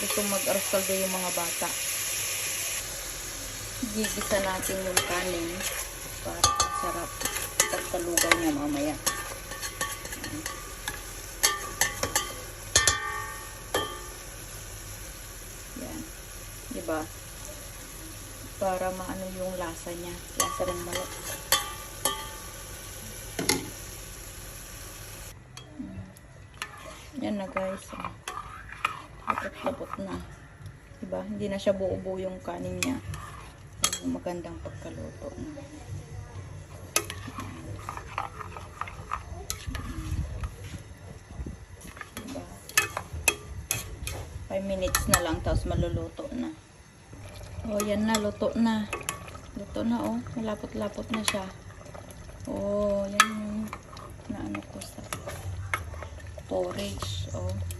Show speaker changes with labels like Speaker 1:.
Speaker 1: gusto mag-arroz caldo yung mga bata. Gigisa natin yung kanin para sarap pagkalugaw niya mamaya. Yan. Diba? Para maano yung lasa niya. Lasa ng manok. Yan na guys. Lapot-lapot na. Diba? Hindi na siya buo-buo yung kanin niya. Magandang pagkaluto na. Diba? 5 minutes na lang tapos maluluto na. Oh, yan na. Luto na. Luto na oh. Malapot-lapot na siya. Oh, yan yung naano ko sa porridge. Oh.